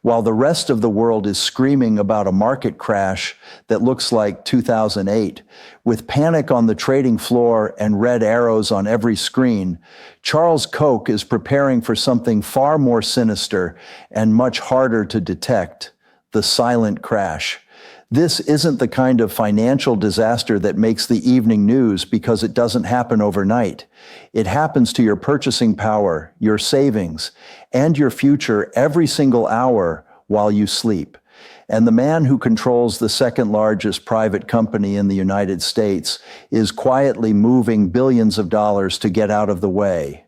while the rest of the world is screaming about a market crash that looks like 2008. With panic on the trading floor and red arrows on every screen, Charles Koch is preparing for something far more sinister and much harder to detect: the silent crash. This isn't the kind of financial disaster that makes the evening news because it doesn't happen overnight. It happens to your purchasing power, your savings, and your future every single hour while you sleep. And the man who controls the second largest private company in the United States is quietly moving billions of dollars to get out of the way.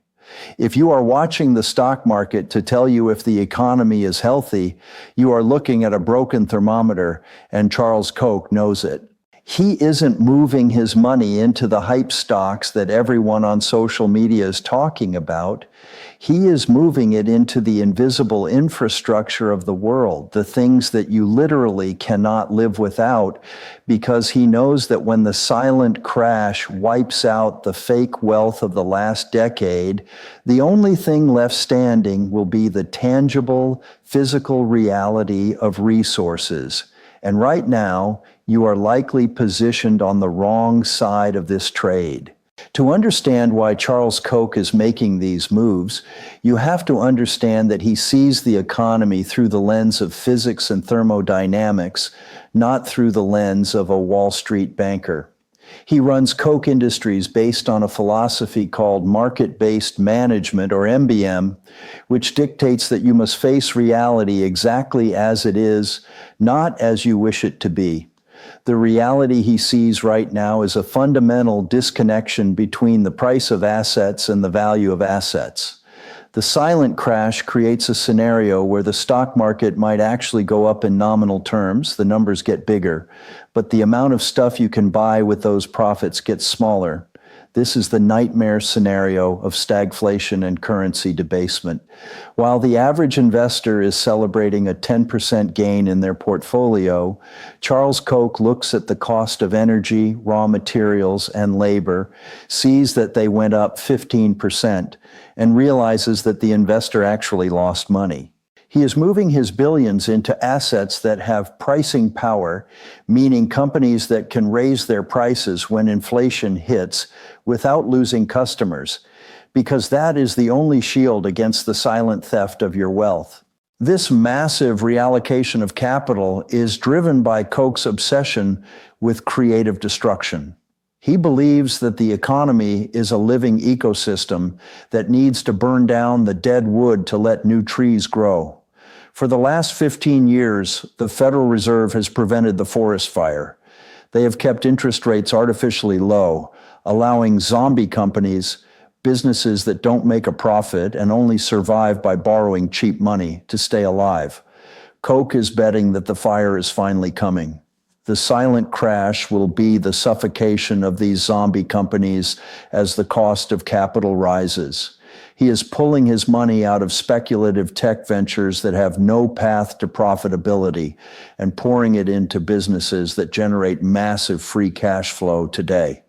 If you are watching the stock market to tell you if the economy is healthy, you are looking at a broken thermometer, and Charles Koch knows it. He isn't moving his money into the hype stocks that everyone on social media is talking about. He is moving it into the invisible infrastructure of the world, the things that you literally cannot live without, because he knows that when the silent crash wipes out the fake wealth of the last decade, the only thing left standing will be the tangible, physical reality of resources. And right now, you are likely positioned on the wrong side of this trade. To understand why Charles Koch is making these moves, you have to understand that he sees the economy through the lens of physics and thermodynamics, not through the lens of a Wall Street banker. He runs Koch Industries based on a philosophy called market-based management, or MBM, which dictates that you must face reality exactly as it is, not as you wish it to be. The reality he sees right now is a fundamental disconnection between the price of assets and the value of assets. The silent crash creates a scenario where the stock market might actually go up in nominal terms, the numbers get bigger, but the amount of stuff you can buy with those profits gets smaller. This is the nightmare scenario of stagflation and currency debasement. While the average investor is celebrating a 10% gain in their portfolio, Charles Koch looks at the cost of energy, raw materials, and labor, sees that they went up 15%, and realizes that the investor actually lost money. He is moving his billions into assets that have pricing power, meaning companies that can raise their prices when inflation hits without losing customers, because that is the only shield against the silent theft of your wealth. This massive reallocation of capital is driven by Koch's obsession with creative destruction. He believes that the economy is a living ecosystem that needs to burn down the dead wood to let new trees grow. For the last 15 years, the Federal Reserve has prevented the forest fire. They have kept interest rates artificially low, allowing zombie companies, businesses that don't make a profit and only survive by borrowing cheap money, to stay alive. Koch is betting that the fire is finally coming. The silent crash will be the suffocation of these zombie companies as the cost of capital rises. He is pulling his money out of speculative tech ventures that have no path to profitability and pouring it into businesses that generate massive free cash flow today.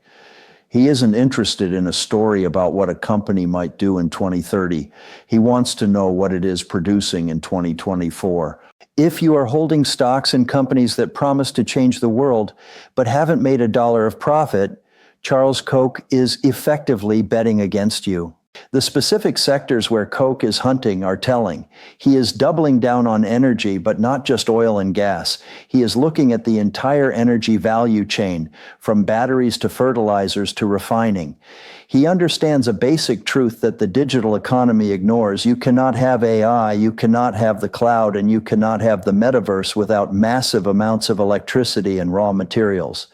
He isn't interested in a story about what a company might do in 2030. He wants to know what it is producing in 2024. If you are holding stocks in companies that promise to change the world but haven't made a dollar of profit, Charles Koch is effectively betting against you. The specific sectors where Koch is hunting are telling. He is doubling down on energy, but not just oil and gas. He is looking at the entire energy value chain, from batteries to fertilizers to refining. He understands a basic truth that the digital economy ignores. You cannot have AI, you cannot have the cloud, and you cannot have the metaverse without massive amounts of electricity and raw materials.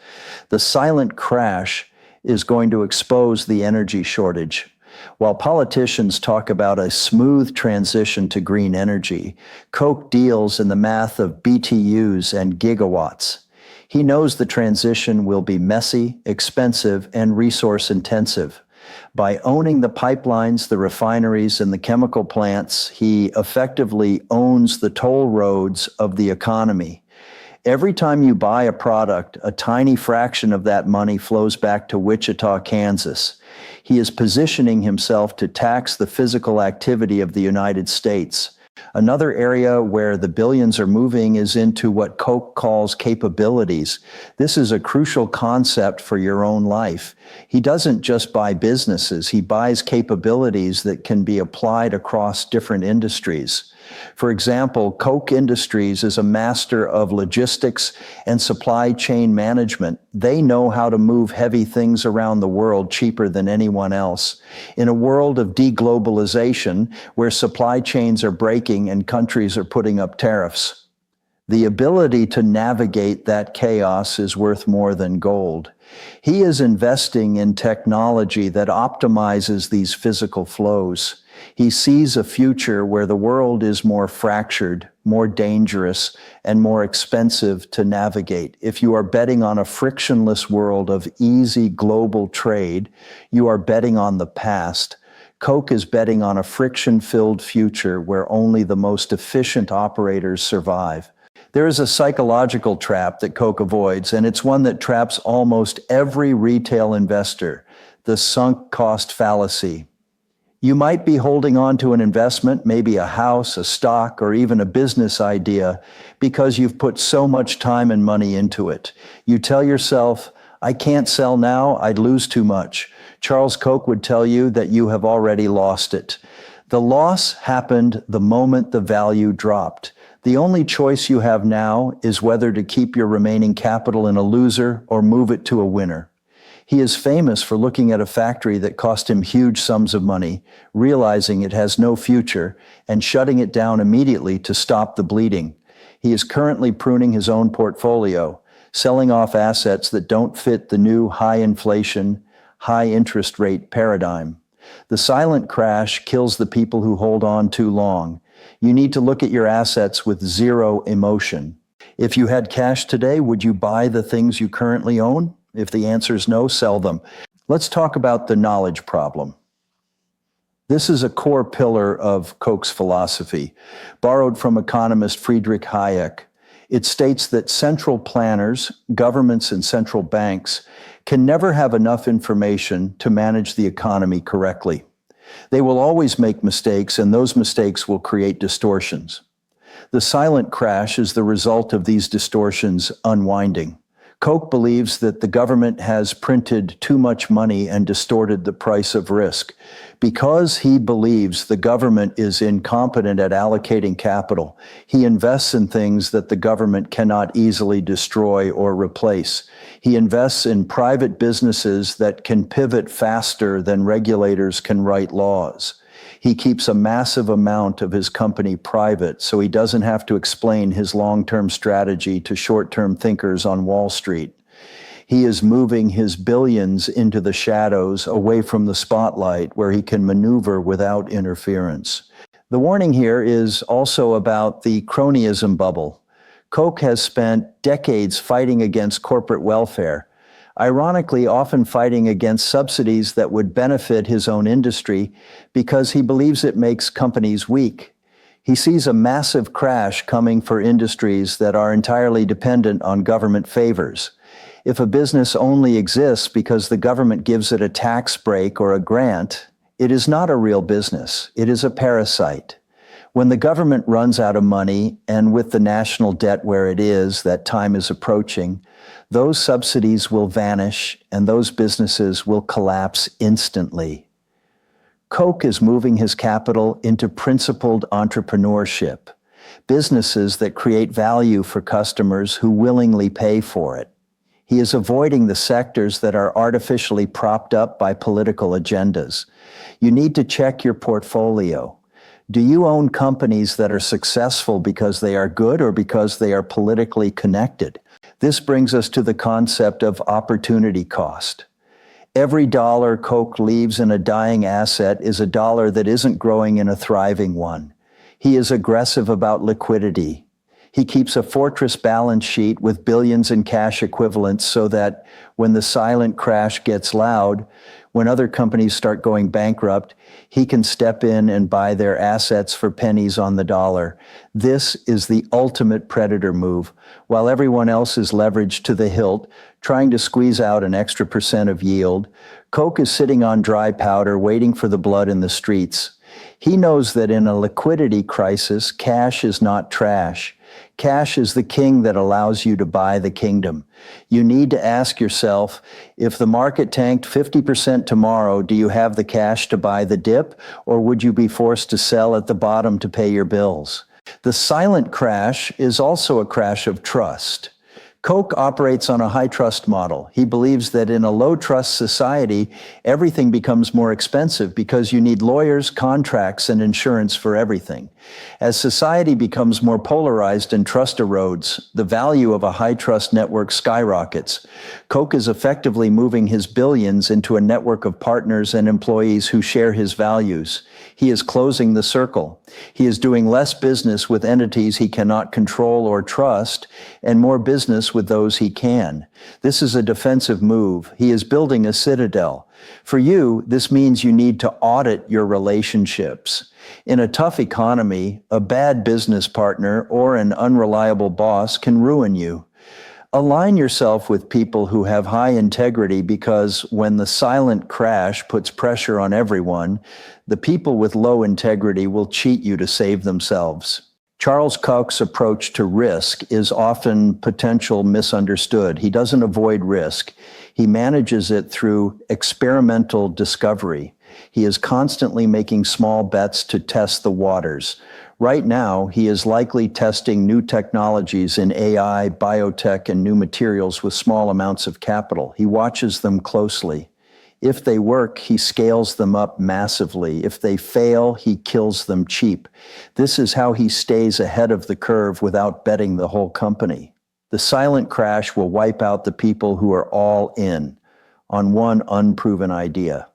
The silent crash is going to expose the energy shortage. While politicians talk about a smooth transition to green energy, Koch deals in the math of BTUs and gigawatts. He knows the transition will be messy, expensive, and resource intensive. By owning the pipelines, the refineries, and the chemical plants, he effectively owns the toll roads of the economy. Every time you buy a product, a tiny fraction of that money flows back to Wichita, Kansas. He is positioning himself to tax the physical activity of the United States. Another area where the billions are moving is into what Koch calls capabilities. This is a crucial concept for your own life. He doesn't just buy businesses, he buys capabilities that can be applied across different industries. For example, Koch Industries is a master of logistics and supply chain management. They know how to move heavy things around the world cheaper than anyone else. In a world of deglobalization, where supply chains are breaking and countries are putting up tariffs, the ability to navigate that chaos is worth more than gold. He is investing in technology that optimizes these physical flows. He sees a future where the world is more fractured, more dangerous, and more expensive to navigate. If you are betting on a frictionless world of easy global trade, you are betting on the past. Koch is betting on a friction-filled future where only the most efficient operators survive. There is a psychological trap that Koch avoids, and it's one that traps almost every retail investor: the sunk cost fallacy. You might be holding on to an investment, maybe a house, a stock, or even a business idea, because you've put so much time and money into it. You tell yourself, I can't sell now, I'd lose too much. Charles Koch would tell you that you have already lost it. The loss happened the moment the value dropped. The only choice you have now is whether to keep your remaining capital in a loser or move it to a winner. He is famous for looking at a factory that cost him huge sums of money, realizing it has no future, and shutting it down immediately to stop the bleeding. He is currently pruning his own portfolio, selling off assets that don't fit the new high inflation, high interest rate paradigm. The silent crash kills the people who hold on too long. You need to look at your assets with zero emotion. If you had cash today, would you buy the things you currently own? If the answer is no, sell them. Let's talk about the knowledge problem. This is a core pillar of Koch's philosophy, borrowed from economist Friedrich Hayek. It states that central planners, governments, and central banks can never have enough information to manage the economy correctly. They will always make mistakes, and those mistakes will create distortions. The silent crash is the result of these distortions unwinding. Koch believes that the government has printed too much money and distorted the price of risk. Because he believes the government is incompetent at allocating capital, he invests in things that the government cannot easily destroy or replace. He invests in private businesses that can pivot faster than regulators can write laws. He keeps a massive amount of his company private, so he doesn't have to explain his long-term strategy to short-term thinkers on Wall Street. He is moving his billions into the shadows, away from the spotlight, where he can maneuver without interference. The warning here is also about the cronyism bubble. Koch has spent decades fighting against corporate welfare, ironically often fighting against subsidies that would benefit his own industry because he believes it makes companies weak. He sees a massive crash coming for industries that are entirely dependent on government favors. If a business only exists because the government gives it a tax break or a grant, it is not a real business. It is a parasite. When the government runs out of money, and with the national debt where it is, that time is approaching, those subsidies will vanish and those businesses will collapse instantly. Koch is moving his capital into principled entrepreneurship, businesses that create value for customers who willingly pay for it. He is avoiding the sectors that are artificially propped up by political agendas. You need to check your portfolio. Do you own companies that are successful because they are good or because they are politically connected? This brings us to the concept of opportunity cost. Every dollar Koch leaves in a dying asset is a dollar that isn't growing in a thriving one. He is aggressive about liquidity. He keeps a fortress balance sheet with billions in cash equivalents so that when the silent crash gets loud, when other companies start going bankrupt, he can step in and buy their assets for pennies on the dollar. This is the ultimate predator move. While everyone else is leveraged to the hilt, trying to squeeze out an extra % of yield, Koch is sitting on dry powder waiting for the blood in the streets. He knows that in a liquidity crisis, cash is not trash. Cash is the king that allows you to buy the kingdom. You need to ask yourself, if the market tanked 50% tomorrow, do you have the cash to buy the dip, or would you be forced to sell at the bottom to pay your bills? The silent crash is also a crash of trust. Koch operates on a high trust model. He believes that in a low trust society, everything becomes more expensive because you need lawyers, contracts, and insurance for everything. As society becomes more polarized and trust erodes, the value of a high trust network skyrockets. Koch is effectively moving his billions into a network of partners and employees who share his values. He is closing the circle. He is doing less business with entities he cannot control or trust, and more business with those he can. This is a defensive move. He is building a citadel. For you, this means you need to audit your relationships. In a tough economy, a bad business partner or an unreliable boss can ruin you. Align yourself with people who have high integrity, because when the silent crash puts pressure on everyone, the people with low integrity will cheat you to save themselves. Charles Koch's approach to risk is often potential misunderstood. He doesn't avoid risk. He manages it through experimental discovery. He is constantly making small bets to test the waters. Right now, he is likely testing new technologies in AI, biotech, and new materials with small amounts of capital. He watches them closely. If they work, he scales them up massively. If they fail, he kills them cheap. This is how he stays ahead of the curve without betting the whole company. The silent crash will wipe out the people who are all in on one unproven idea.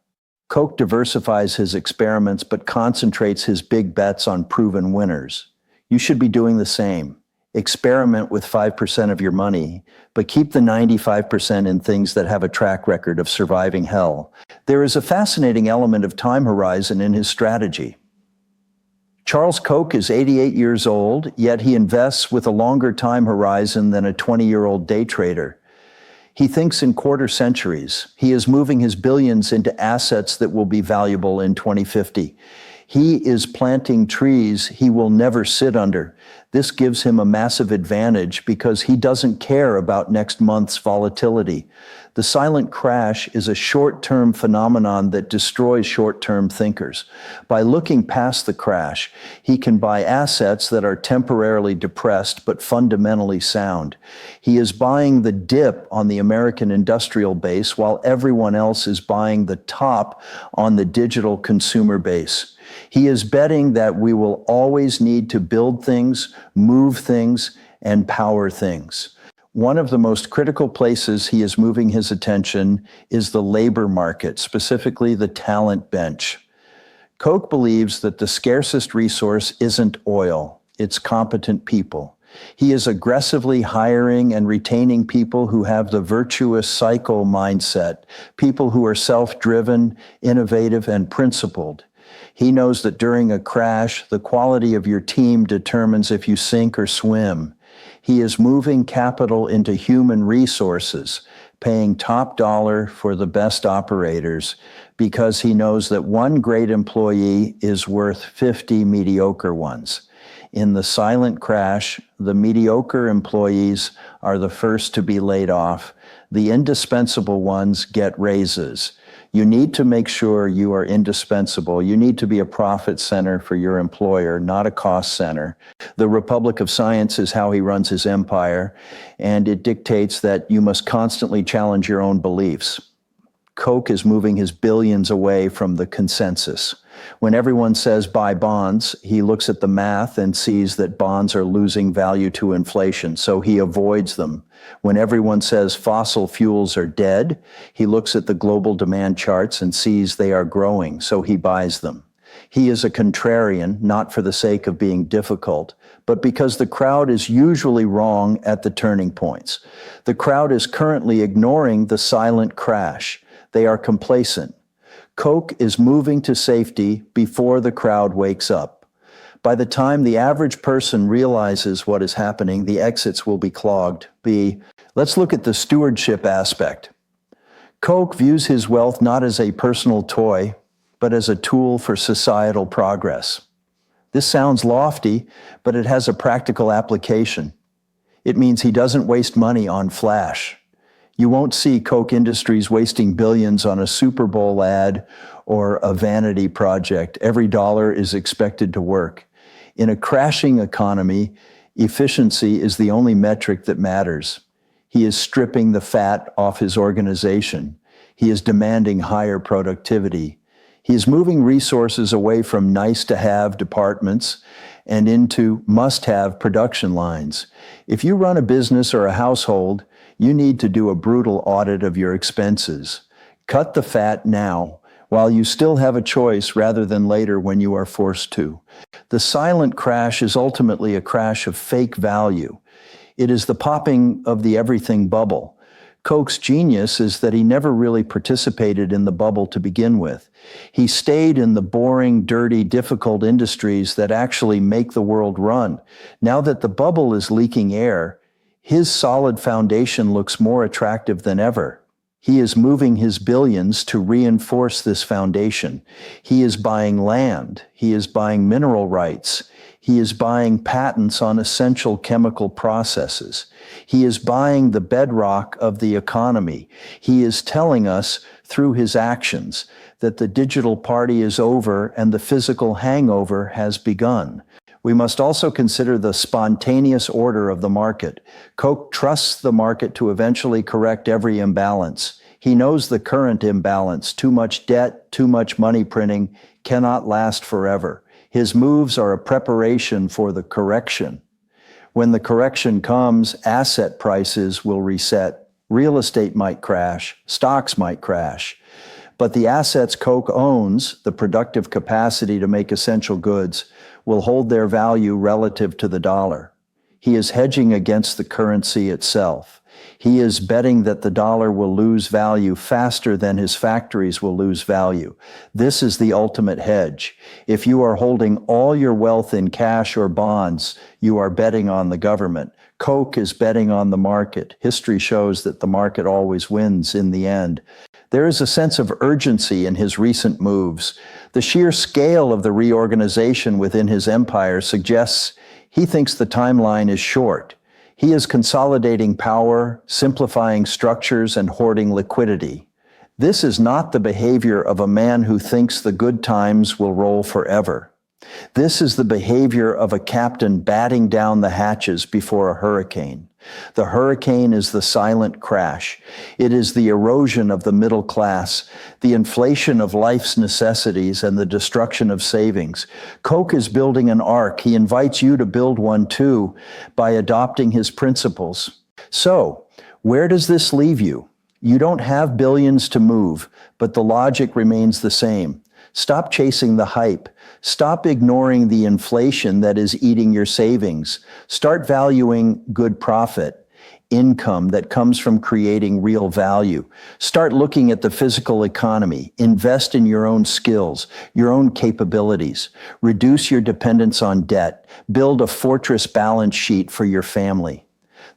Koch diversifies his experiments but concentrates his big bets on proven winners. You should be doing the same. Experiment with 5% of your money, but keep the 95% in things that have a track record of surviving hell. There is a fascinating element of time horizon in his strategy. Charles Koch is 88 years old, yet he invests with a longer time horizon than a 20-year-old day trader. He thinks in quarter centuries. He is moving his billions into assets that will be valuable in 2050. He is planting trees he will never sit under. This gives him a massive advantage because he doesn't care about next month's volatility. The silent crash is a short-term phenomenon that destroys short-term thinkers. By looking past the crash, he can buy assets that are temporarily depressed but fundamentally sound. He is buying the dip on the American industrial base while everyone else is buying the top on the digital consumer base. He is betting that we will always need to build things, move things, and power things. One of the most critical places he is moving his attention is the labor market, specifically the talent bench. Koch believes that the scarcest resource isn't oil, it's competent people. He is aggressively hiring and retaining people who have the virtuous cycle mindset, people who are self-driven, innovative, and principled. He knows that during a crash, the quality of your team determines if you sink or swim. He is moving capital into human resources, paying top dollar for the best operators, because he knows that one great employee is worth 50 mediocre ones. In the silent crash, the mediocre employees are the first to be laid off. The indispensable ones get raises. You need to make sure you are indispensable. You need to be a profit center for your employer, not a cost center. The Republic of Science is how he runs his empire, and it dictates that you must constantly challenge your own beliefs. Koch is moving his billions away from the consensus. When everyone says buy bonds, he looks at the math and sees that bonds are losing value to inflation, so he avoids them. When everyone says fossil fuels are dead, he looks at the global demand charts and sees they are growing, so he buys them. He is a contrarian, not for the sake of being difficult, but because the crowd is usually wrong at the turning points. The crowd is currently ignoring the silent crash. They are complacent. Koch is moving to safety before the crowd wakes up. By the time the average person realizes what is happening, the exits will be clogged. Let's look at the stewardship aspect. Koch views his wealth not as a personal toy, but as a tool for societal progress. This sounds lofty, but it has a practical application. It means he doesn't waste money on flash. You won't see Koch Industries wasting billions on a Super Bowl ad or a vanity project. Every dollar is expected to work. In a crashing economy, efficiency is the only metric that matters. He is stripping the fat off his organization. He is demanding higher productivity. He is moving resources away from nice-to-have departments and into must-have production lines. If you run a business or a household, you need to do a brutal audit of your expenses. Cut the fat now, while you still have a choice rather than later when you are forced to. The silent crash is ultimately a crash of fake value. It is the popping of the everything bubble. Koch's genius is that he never really participated in the bubble to begin with. He stayed in the boring, dirty, difficult industries that actually make the world run. Now that the bubble is leaking air, his solid foundation looks more attractive than ever. He is moving his billions to reinforce this foundation. He is buying land. He is buying mineral rights. He is buying patents on essential chemical processes. He is buying the bedrock of the economy. He is telling us through his actions that the digital party is over and the physical hangover has begun. We must also consider the spontaneous order of the market. Koch trusts the market to eventually correct every imbalance. He knows the current imbalance, too much debt, too much money printing, cannot last forever. His moves are a preparation for the correction. When the correction comes, asset prices will reset. Real estate might crash, stocks might crash. But the assets Koch owns, the productive capacity to make essential goods, will hold their value relative to the dollar. He is hedging against the currency itself. He is betting that the dollar will lose value faster than his factories will lose value. This is the ultimate hedge. If you are holding all your wealth in cash or bonds, you are betting on the government. Koch is betting on the market. History shows that the market always wins in the end. There is a sense of urgency in his recent moves. The sheer scale of the reorganization within his empire suggests he thinks the timeline is short. He is consolidating power, simplifying structures, and hoarding liquidity. This is not the behavior of a man who thinks the good times will roll forever. This is the behavior of a captain batting down the hatches before a hurricane. The hurricane is the silent crash. It is the erosion of the middle class, the inflation of life's necessities, and the destruction of savings. Koch is building an ark. He invites you to build one too by adopting his principles. So, where does this leave you? You don't have billions to move, but the logic remains the same. Stop chasing the hype. Stop ignoring the inflation that is eating your savings. Start valuing good profit, income that comes from creating real value. Start looking at the physical economy. Invest in your own skills, your own capabilities. Reduce your dependence on debt. Build a fortress balance sheet for your family.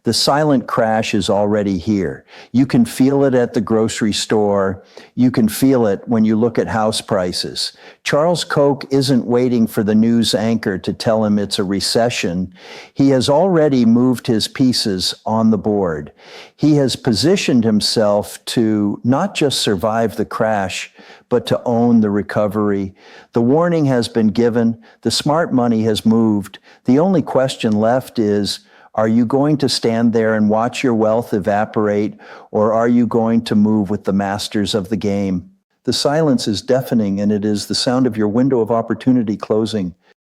The silent crash is already here. You can feel it at the grocery store. You can feel it when you look at house prices. Charles Koch isn't waiting for the news anchor to tell him it's a recession. He has already moved his pieces on the board. He has positioned himself to not just survive the crash, but to own the recovery. The warning has been given. The smart money has moved. The only question left is, are you going to stand there and watch your wealth evaporate, or are you going to move with the masters of the game? The silence is deafening, and it is the sound of your window of opportunity closing.